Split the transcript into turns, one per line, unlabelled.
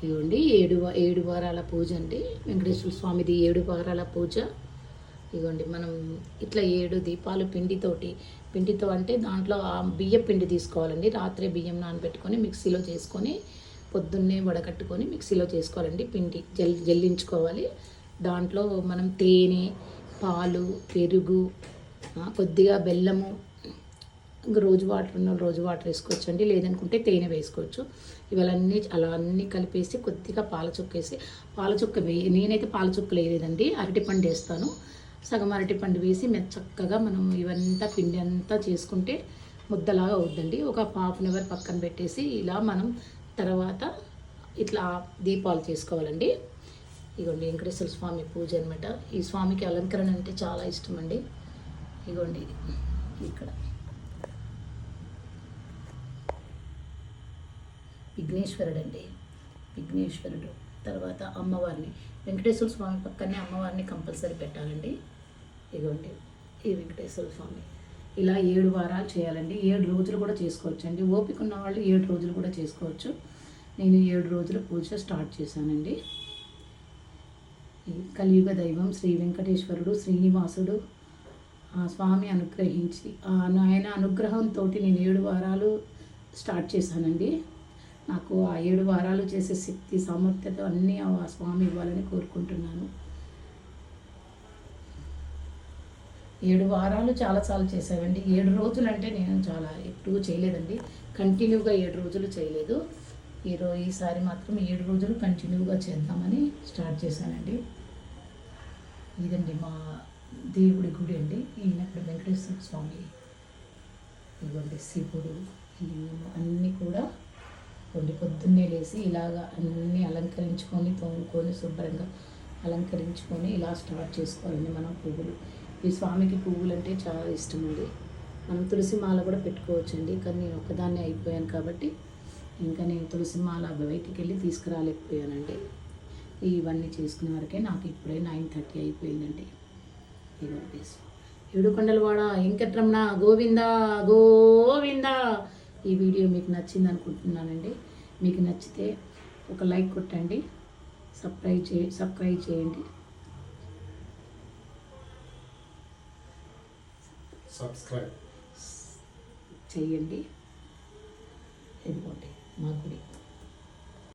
ఇదిగోండి 7 వారాల పూజ అండి. వెంకటేశ్వర స్వామిది 7 వారాల పూజ. ఇదిగోండి మనం ఇట్లా 7 దీపాలు పిండితో అంటే దాంట్లో బియ్య పిండి తీసుకోవాలండి. రాత్రే బియ్యం నానబెట్టుకొని మిక్సీలో చేసుకొని పొద్దున్నే వడకట్టుకొని మిక్సీలో చేసుకోవాలండి. పిండి జల్లించుకోవాలి. దాంట్లో మనం తేనె, పాలు, పెరుగు, కొద్దిగా బెల్లము, ఇంకా రోజు వాటర్ వేసుకోవచ్చు అండి. లేదనుకుంటే తేనె వేసుకోవచ్చు. ఇవన్నీ అలా అన్నీ కలిపేసి కొద్దిగా పాలచుక్క నేనైతే పాలచుక్కలు వేయలేదండి, అరటిపండు వేస్తాను. సగం అరటిపండు వేసి చక్కగా మనం ఇవంతా పిండి అంతా చేసుకుంటే ముద్దలాగా అవుద్దండి. ఒక హాఫ్ అన్ అవర్ పక్కన పెట్టేసి ఇలా మనం తర్వాత ఇట్లా దీపాలు చేసుకోవాలండి. ఇగోండి వెంకటేశ్వర స్వామి పూజ అనమాట. ఈ స్వామికి అలంకరణ అంటే చాలా ఇష్టం అండి. ఇగోండి ఇక్కడ విఘ్నేశ్వరుడు తర్వాత అమ్మవారిని, వెంకటేశ్వర స్వామి పక్కనే అమ్మవారిని కంపల్సరీ పెట్టాలండి. ఇదిగోండి ఈ వెంకటేశ్వర స్వామి ఇలా 7 వారాలు చేయాలండి. 7 రోజులు కూడా చేసుకోవచ్చు అండి. ఓపిక ఉన్న వాళ్ళు 7 రోజులు కూడా చేసుకోవచ్చు. నేను 7 రోజుల పూజ స్టార్ట్ చేశానండి. కలియుగ దైవం శ్రీ వెంకటేశ్వరుడు శ్రీనివాసుడు ఆ స్వామి అనుగ్రహించి ఆయన అనుగ్రహంతో నేను 7 వారాలు స్టార్ట్ చేశానండి. నాకు ఆ 7 వారాలు చేసే శక్తి సామర్థ్యత అన్నీ ఆ స్వామి ఇవ్వాలని కోరుకుంటున్నాను. 7 వారాలు చాలాసార్లు చేసామండి. 7 రోజులు అంటే నేను చాలా ఎప్పుడూ చేయలేదండి. కంటిన్యూగా 7 రోజులు చేయలేదు. ఈసారి మాత్రం 7 రోజులు కంటిన్యూగా చేద్దామని స్టార్ట్ చేశానండి. ఇదండి మా దేవుడి గుడి అండి. ఈయన వెంకటేశ్వర స్వామి, ఇవ్వండి శివుడు, అన్నీ కూడా పొద్దున్నే లేసి ఇలాగా అన్నీ అలంకరించుకొని తోముకొని శుభ్రంగా అలంకరించుకొని ఇలా స్టార్ట్ చేసుకోవాలండి. మనం పువ్వులు, ఈ స్వామికి పువ్వులు అంటే చాలా ఇష్టం అండి. మనం తులసి మాల కూడా పెట్టుకోవచ్చండి. కానీ నేను ఒక్కదాన్నే అయిపోయాను కాబట్టి ఇంకా నేను తులసి మాల బయటికి వెళ్ళి తీసుకురాలేకపోయానండి. ఇవన్నీ చేసుకునే వరకే నాకు ఇప్పుడే 9:30 అయిపోయిందండి. ఇవ్వండి ఏడుకొండలవాడ వెంకటరమణ గోవింద గోవింద. ఈ వీడియో మీకు నచ్చింది అనుకుంటున్నానండి. మీకు నచ్చితే ఒక లైక్ కొట్టండి, సబ్స్క్రైబ్ చేయండి. చేయండి. ఇదిగోండి మా గుడి.